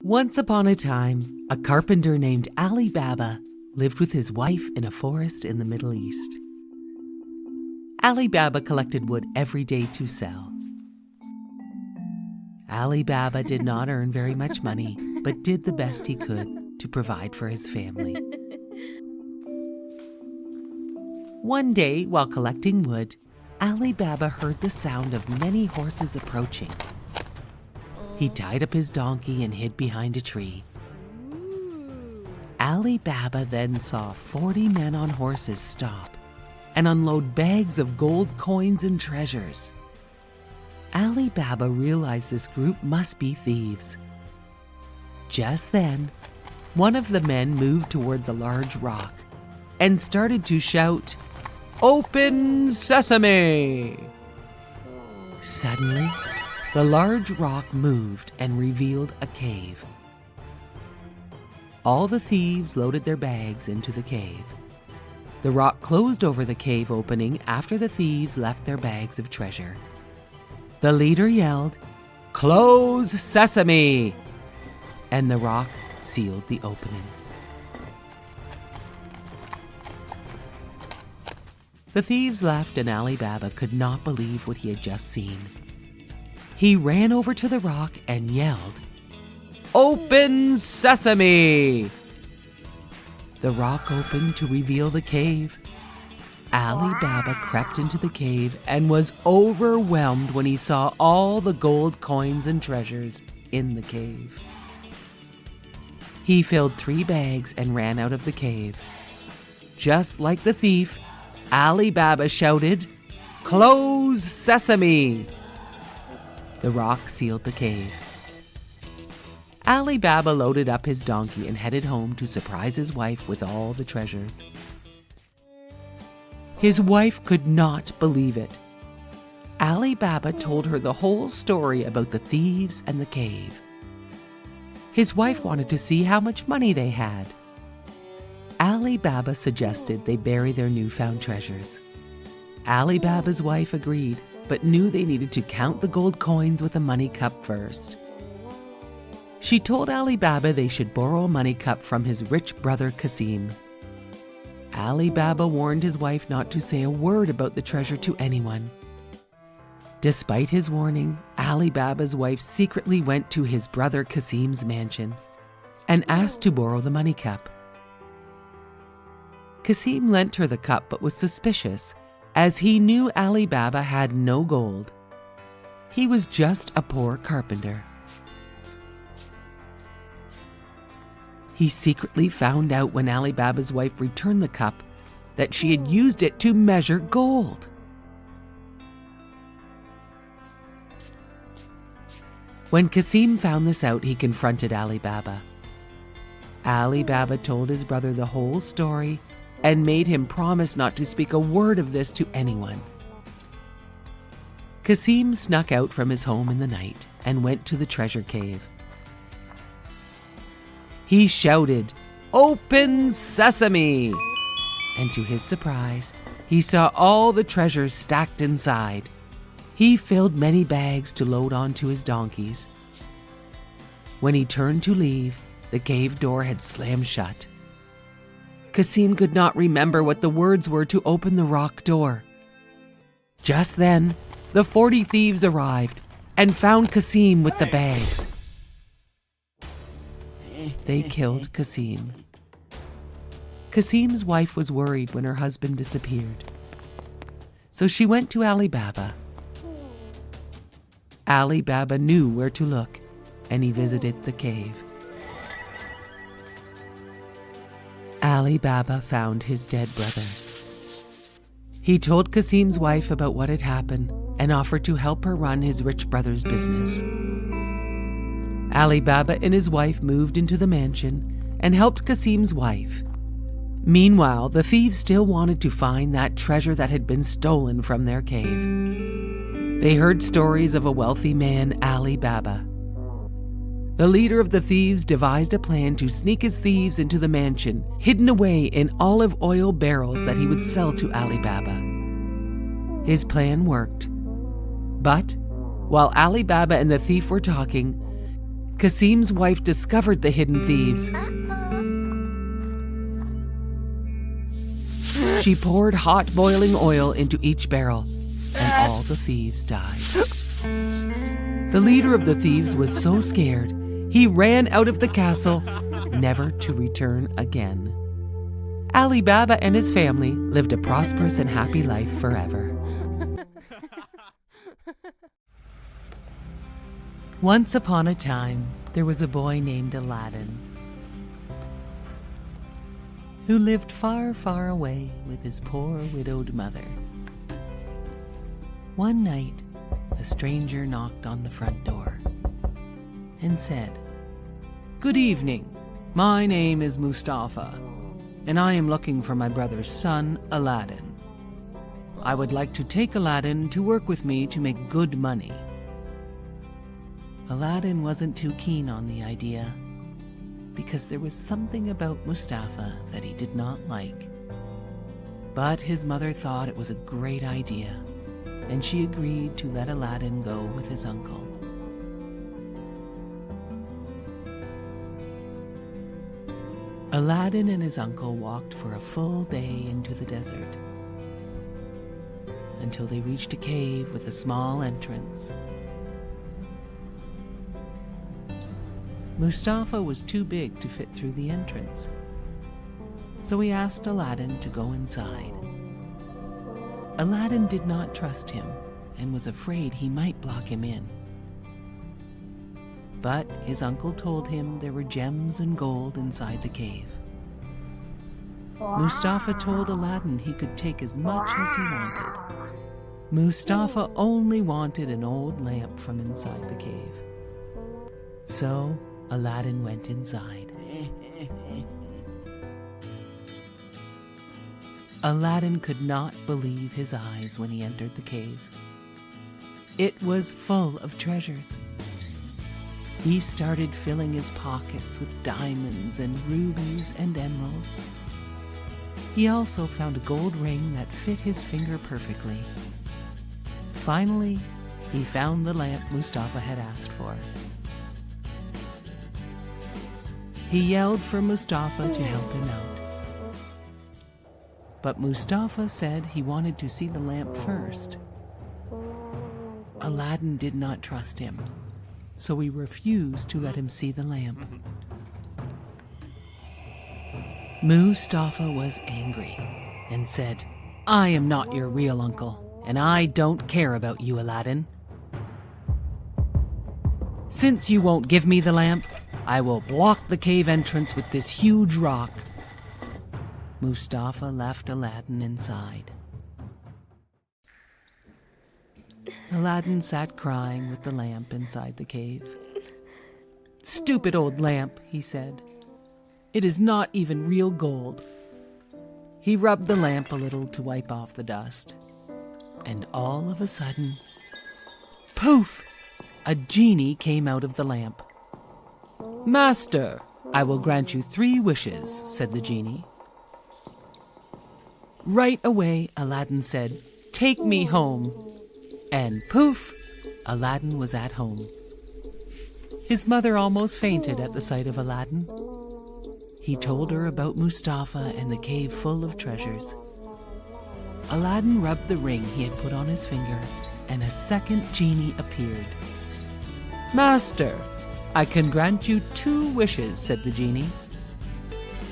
Once upon a time, a carpenter named Ali Baba lived with his wife in a forest in the Middle East. Ali Baba collected wood every day to sell. Ali Baba did not earn very much money, but did the best he could to provide for his family. One day, while collecting wood, Ali Baba heard the sound of many horses approaching. He tied up his donkey and hid behind a tree. Ali Baba then saw 40 men on horses stop and unload bags of gold coins and treasures. Ali Baba realized this group must be thieves. Just then, one of the men moved towards a large rock and started to shout, "Open sesame!" Suddenly, the large rock moved and revealed a cave. All the thieves loaded their bags into the cave. The rock closed over the cave opening after the thieves left their bags of treasure. The leader yelled, "Close sesame!" and the rock sealed the opening. The thieves left and Ali Baba could not believe what he had just seen. He ran over to the rock and yelled, "Open sesame!" The rock opened to reveal the cave. Ali Baba crept into the cave and was overwhelmed when he saw all the gold coins and treasures in the cave. He filled 3 bags and ran out of the cave. Just like the thief, Ali Baba shouted, "Close sesame!" The rock sealed the cave. Ali Baba loaded up his donkey and headed home to surprise his wife with all the treasures. His wife could not believe it. Ali Baba told her the whole story about the thieves and the cave. His wife wanted to see how much money they had. Ali Baba suggested they bury their newfound treasures. Ali Baba's wife agreed, but knew they needed to count the gold coins with a money cup first. She told Ali Baba they should borrow a money cup from his rich brother Kasim. Ali Baba warned his wife not to say a word about the treasure to anyone. Despite his warning, Ali Baba's wife secretly went to his brother Kasim's mansion and asked to borrow the money cup. Kasim lent her the cup but was suspicious, as he knew Ali Baba had no gold. He was just a poor carpenter. He secretly found out when Ali Baba's wife returned the cup that she had used it to measure gold. When Kasim found this out, he confronted Ali Baba. Ali Baba told his brother the whole story and made him promise not to speak a word of this to anyone. Kasim snuck out from his home in the night and went to the treasure cave. He shouted, "Open sesame!" And to his surprise, he saw all the treasures stacked inside. He filled many bags to load onto his donkeys. When he turned to leave, the cave door had slammed shut. Kasim could not remember what the words were to open the rock door. Just then, the 40 thieves arrived and found Kasim with the bags. They killed Kasim. Kasim's wife was worried when her husband disappeared, so she went to Ali Baba. Ali Baba knew where to look, and he visited the cave. Ali Baba found his dead brother. He told Kasim's wife about what had happened and offered to help her run his rich brother's business. Ali Baba and his wife moved into the mansion and helped Kasim's wife. Meanwhile, the thieves still wanted to find that treasure that had been stolen from their cave. They heard stories of a wealthy man, Ali Baba. The leader of the thieves devised a plan to sneak his thieves into the mansion, hidden away in olive oil barrels that he would sell to Ali Baba. His plan worked. But while Ali Baba and the thief were talking, Kasim's wife discovered the hidden thieves. She poured hot boiling oil into each barrel, and all the thieves died. The leader of the thieves was so scared, he ran out of the castle, never to return again. Ali Baba and his family lived a prosperous and happy life forever. Once upon a time, there was a boy named Aladdin who lived far, far away with his poor widowed mother. One night, a stranger knocked on the front door and said, "Good evening. My name is Mustafa, and I am looking for my brother's son, Aladdin. I would like to take Aladdin to work with me to make good money." Aladdin wasn't too keen on the idea, because there was something about Mustafa that he did not like. But his mother thought it was a great idea, and she agreed to let Aladdin go with his uncle. Aladdin and his uncle walked for a full day into the desert, until they reached a cave with a small entrance. Mustafa was too big to fit through the entrance, so he asked Aladdin to go inside. Aladdin did not trust him and was afraid he might block him in. But his uncle told him there were gems and gold inside the cave. Mustafa told Aladdin he could take as much as he wanted. Mustafa only wanted an old lamp from inside the cave. So Aladdin went inside. Aladdin could not believe his eyes when he entered the cave. It was full of treasures. He started filling his pockets with diamonds and rubies and emeralds. He also found a gold ring that fit his finger perfectly. Finally, he found the lamp Mustafa had asked for. He yelled for Mustafa to help him out. But Mustafa said he wanted to see the lamp first. Aladdin did not trust him, so he refused to let him see the lamp. Mustafa was angry and said, "I am not your real uncle, and I don't care about you, Aladdin. Since you won't give me the lamp, I will block the cave entrance with this huge rock." Mustafa left Aladdin inside. Aladdin sat crying with the lamp inside the cave. "Stupid old lamp," he said. "It is not even real gold." He rubbed the lamp a little to wipe off the dust. And all of a sudden, poof! A genie came out of the lamp. "Master, I will grant you 3 wishes," said the genie. Right away, Aladdin said, "Take me home." And poof, Aladdin was at home. His mother almost fainted at the sight of Aladdin. He told her about Mustafa and the cave full of treasures. Aladdin rubbed the ring he had put on his finger, and a second genie appeared. "Master, I can grant you 2 wishes," said the genie.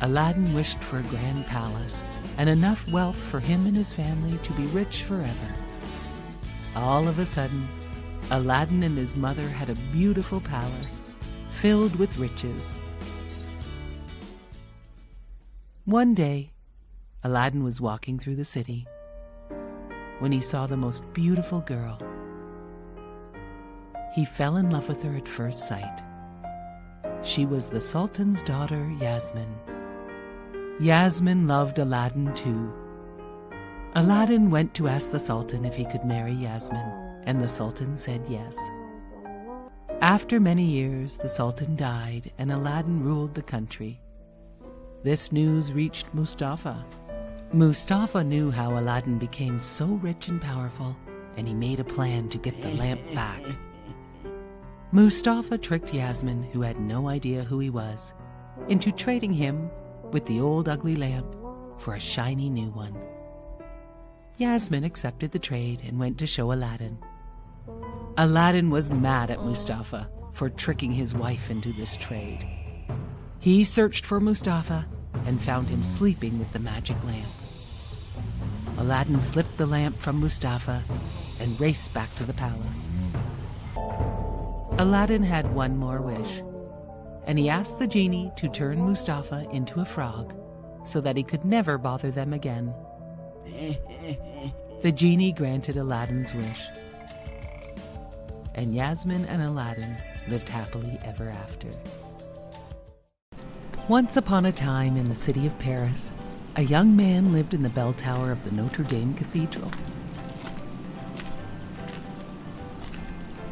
Aladdin wished for a grand palace and enough wealth for him and his family to be rich forever. All of a sudden, Aladdin and his mother had a beautiful palace filled with riches. One day, Aladdin was walking through the city when he saw the most beautiful girl. He fell in love with her at first sight. She was the Sultan's daughter, Yasmin. Yasmin loved Aladdin too. Aladdin went to ask the Sultan if he could marry Yasmin, and the Sultan said yes. After many years, the Sultan died, and Aladdin ruled the country. This news reached Mustafa. Mustafa knew how Aladdin became so rich and powerful, and he made a plan to get the lamp back. Mustafa tricked Yasmin, who had no idea who he was, into trading him with the old ugly lamp for a shiny new one. Yasmin accepted the trade and went to show Aladdin. Aladdin was mad at Mustafa for tricking his wife into this trade. He searched for Mustafa and found him sleeping with the magic lamp. Aladdin slipped the lamp from Mustafa and raced back to the palace. Aladdin had one more wish, and he asked the genie to turn Mustafa into a frog so that he could never bother them again. The genie granted Aladdin's wish, and Yasmin and Aladdin lived happily ever after. Once upon a time in the city of Paris, a young man lived in the bell tower of the Notre Dame Cathedral.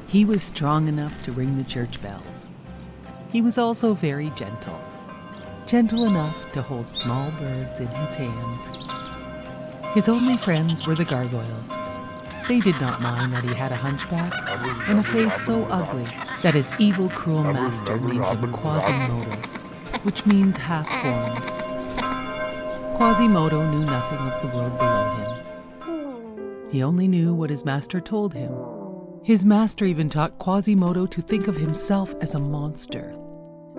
He was strong enough to ring the church bells. He was also very gentle, gentle enough to hold small birds in his hands. His only friends were the gargoyles. They did not mind that he had a hunchback and a face so ugly that his evil, cruel master named him Quasimodo, which means half-formed. Quasimodo knew nothing of the world below him. He only knew what his master told him. His master even taught Quasimodo to think of himself as a monster.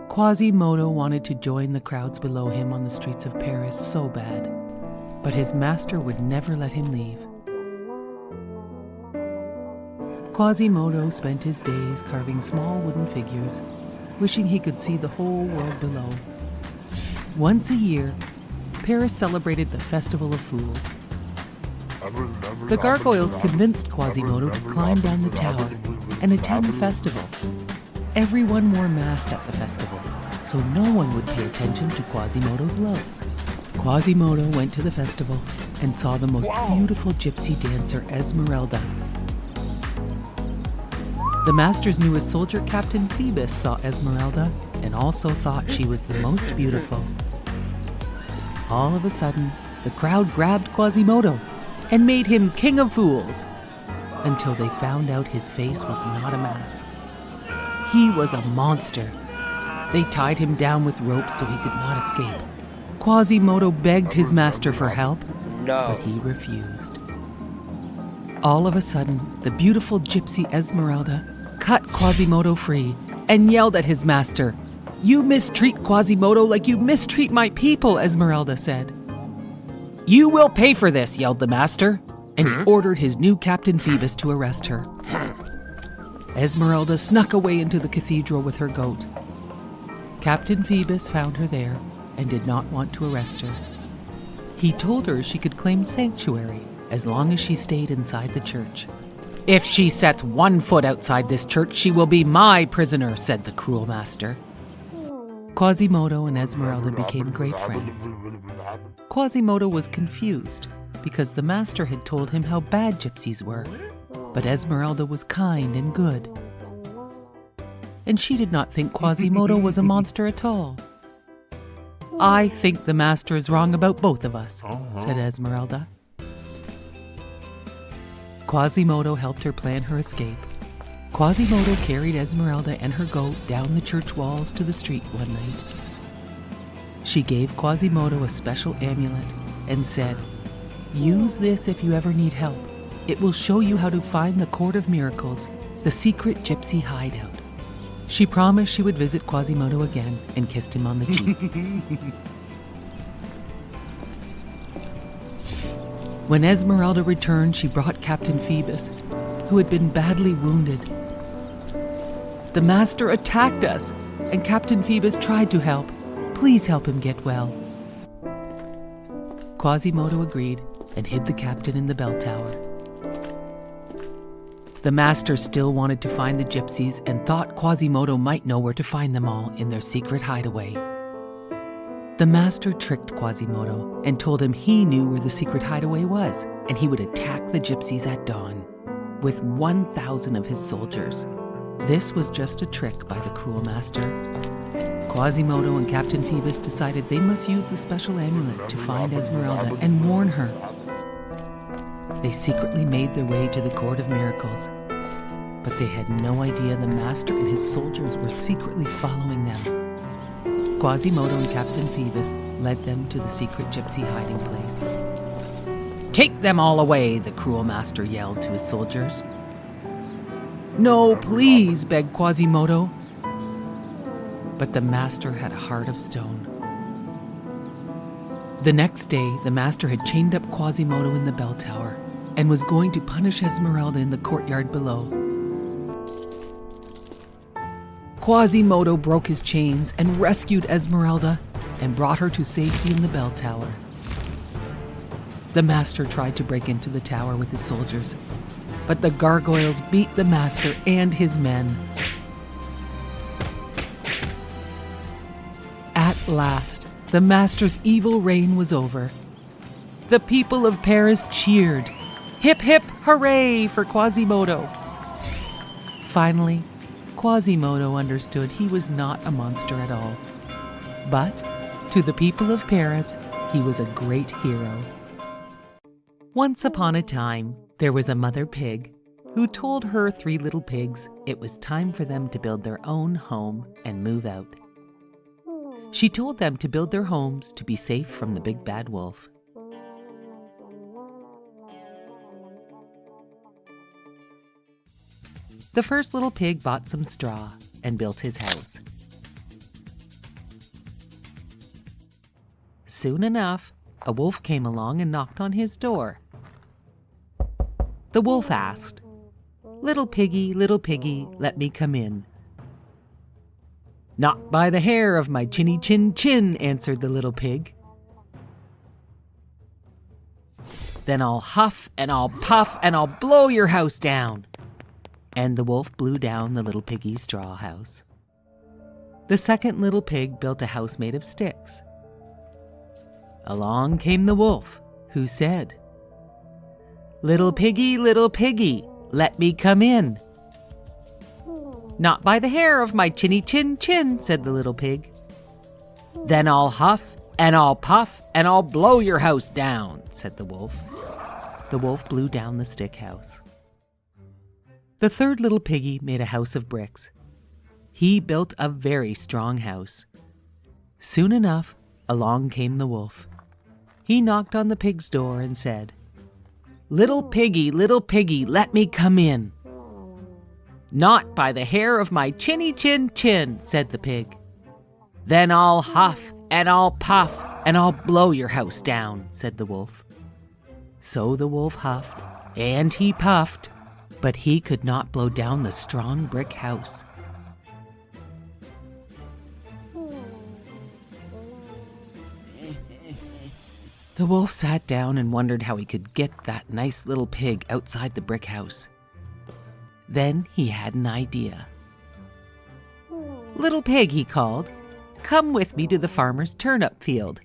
Quasimodo wanted to join the crowds below him on the streets of Paris so bad, but his master would never let him leave. Quasimodo spent his days carving small wooden figures, wishing he could see the whole world below. Once a year, Paris celebrated the Festival of Fools. The gargoyles convinced Quasimodo to climb down the tower and attend the festival. Everyone wore masks at the festival, so no one would pay attention to Quasimodo's looks. Quasimodo went to the festival and saw the most beautiful gypsy dancer, Esmeralda. The master's newest soldier, Captain Phoebus, saw Esmeralda and also thought she was the most beautiful. All of a sudden, the crowd grabbed Quasimodo and made him king of fools, until they found out his face was not a mask. He was a monster. They tied him down with ropes so he could not escape. Quasimodo begged his master for help, but he refused. All of a sudden, the beautiful gypsy Esmeralda cut Quasimodo free and yelled at his master. "You mistreat Quasimodo like you mistreat my people," Esmeralda said. "You will pay for this," yelled the master, and he ordered his new Captain Phoebus to arrest her. Esmeralda snuck away into the cathedral with her goat. Captain Phoebus found her there and did not want to arrest her. He told her she could claim sanctuary as long as she stayed inside the church. "If she sets one foot outside this church, she will be my prisoner," said the cruel master. Quasimodo and Esmeralda became great friends. Quasimodo was confused because the master had told him how bad gypsies were, but Esmeralda was kind and good. And she did not think Quasimodo was a monster at all. "I think the master is wrong about both of us," said Esmeralda. Quasimodo helped her plan her escape. Quasimodo carried Esmeralda and her goat down the church walls to the street one night. She gave Quasimodo a special amulet and said, "Use this if you ever need help. It will show you how to find the Court of Miracles, the secret gypsy hideout." She promised she would visit Quasimodo again and kissed him on the cheek. When Esmeralda returned, she brought Captain Phoebus, who had been badly wounded. "The master attacked us, and Captain Phoebus tried to help. Please help him get well." Quasimodo agreed and hid the captain in the bell tower. The master still wanted to find the gypsies and thought Quasimodo might know where to find them all in their secret hideaway. The master tricked Quasimodo and told him he knew where the secret hideaway was, and he would attack the gypsies at dawn with 1,000 of his soldiers. This was just a trick by the cruel master. Quasimodo and Captain Phoebus decided they must use the special amulet to find Esmeralda and warn her. They secretly made their way to the Court of Miracles, but they had no idea the master and his soldiers were secretly following them. Quasimodo and Captain Phoebus led them to the secret gypsy hiding place. "Take them all away," the cruel master yelled to his soldiers. "No, please," begged Quasimodo. But the master had a heart of stone. The next day, the master had chained up Quasimodo in the bell tower and was going to punish Esmeralda in the courtyard below. Quasimodo broke his chains and rescued Esmeralda and brought her to safety in the bell tower. The master tried to break into the tower with his soldiers, but the gargoyles beat the master and his men. At last, the master's evil reign was over. The people of Paris cheered. Hip hip hooray for Quasimodo! Finally, Quasimodo understood he was not a monster at all. But to the people of Paris, he was a great hero. Once upon a time, there was a mother pig who told her 3 little pigs it was time for them to build their own home and move out. She told them to build their homes to be safe from the big bad wolf. The first little pig bought some straw and built his house. Soon enough, a wolf came along and knocked on his door. The wolf asked, little piggy, let me come in." "Not by the hair of my chinny chin chin," answered the little pig. "Then I'll huff and I'll puff and I'll blow your house down." And the wolf blew down the little piggy's straw house. The second little pig built a house made of sticks. Along came the wolf, who said, little piggy, let me come in." "Not by the hair of my chinny chin chin," said the little pig. "Then I'll huff and I'll puff and I'll blow your house down," said the wolf. The wolf blew down the stick house. The third little piggy made a house of bricks. He built a very strong house. Soon enough, along came the wolf. He knocked on the pig's door and said, little piggy, let me come in." "Not by the hair of my chinny chin chin," said the pig. "Then I'll huff and I'll puff and I'll blow your house down," said the wolf. So the wolf huffed and he puffed, but he could not blow down the strong brick house. The wolf sat down and wondered how he could get that nice little pig outside the brick house. Then he had an idea. "Little pig," he called, "come with me to the farmer's turnip field.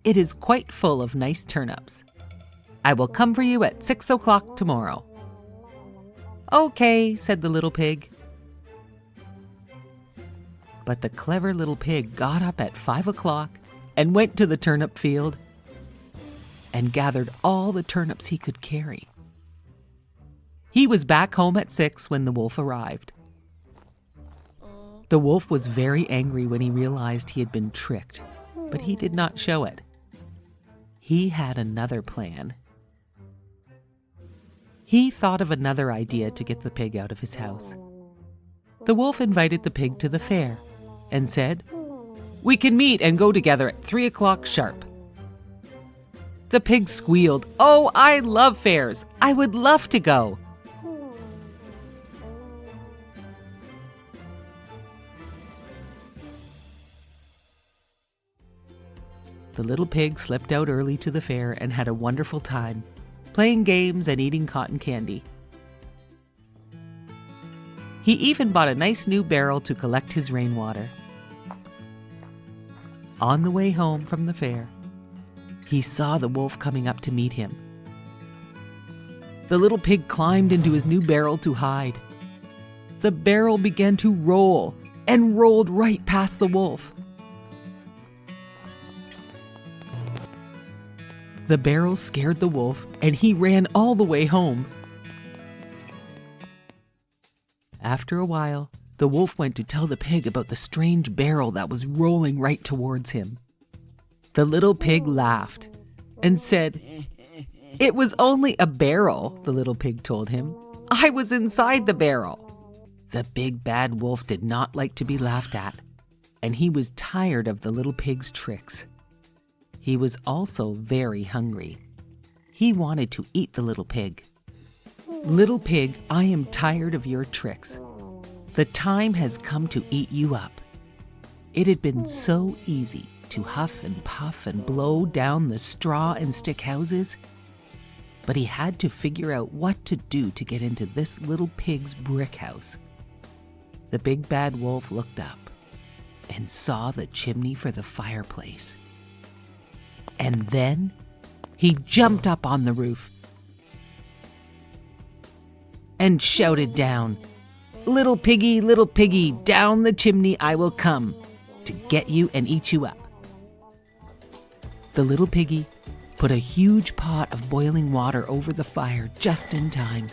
It is quite full of nice turnips. I will come for you at 6 o'clock tomorrow." "Okay," said the little pig. But the clever little pig got up at 5 o'clock and went to the turnip field and gathered all the turnips he could carry. He was back home at 6 when the wolf arrived. The wolf was very angry when he realized he had been tricked, but he did not show it. He had another plan. He thought of another idea to get the pig out of his house. The wolf invited the pig to the fair and said, "We can meet and go together at 3 o'clock sharp." The pig squealed, "Oh, I love fairs. I would love to go." The little pig slipped out early to the fair and had a wonderful time, playing games and eating cotton candy. He even bought a nice new barrel to collect his rainwater. On the way home from the fair, he saw the wolf coming up to meet him. The little pig climbed into his new barrel to hide. The barrel began to roll and rolled right past the wolf. The barrel scared the wolf and he ran all the way home. After a while, the wolf went to tell the pig about the strange barrel that was rolling right towards him. The little pig laughed and said, "It was only a barrel," the little pig told him. "I was inside the barrel." The big bad wolf did not like to be laughed at, and he was tired of the little pig's tricks. He was also very hungry. He wanted to eat the little pig. "Little pig, I am tired of your tricks. The time has come to eat you up." It had been so easy to huff and puff and blow down the straw and stick houses, but he had to figure out what to do to get into this little pig's brick house. The big bad wolf looked up and saw the chimney for the fireplace. And then he jumped up on the roof and shouted down, little piggy, down the chimney I will come to get you and eat you up." The little piggy put a huge pot of boiling water over the fire just in time.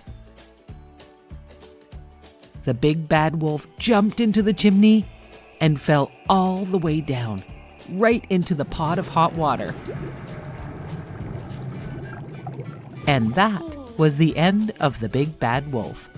The big bad wolf jumped into the chimney and fell all the way down, right into the pot of hot water. And that was the end of the big bad wolf.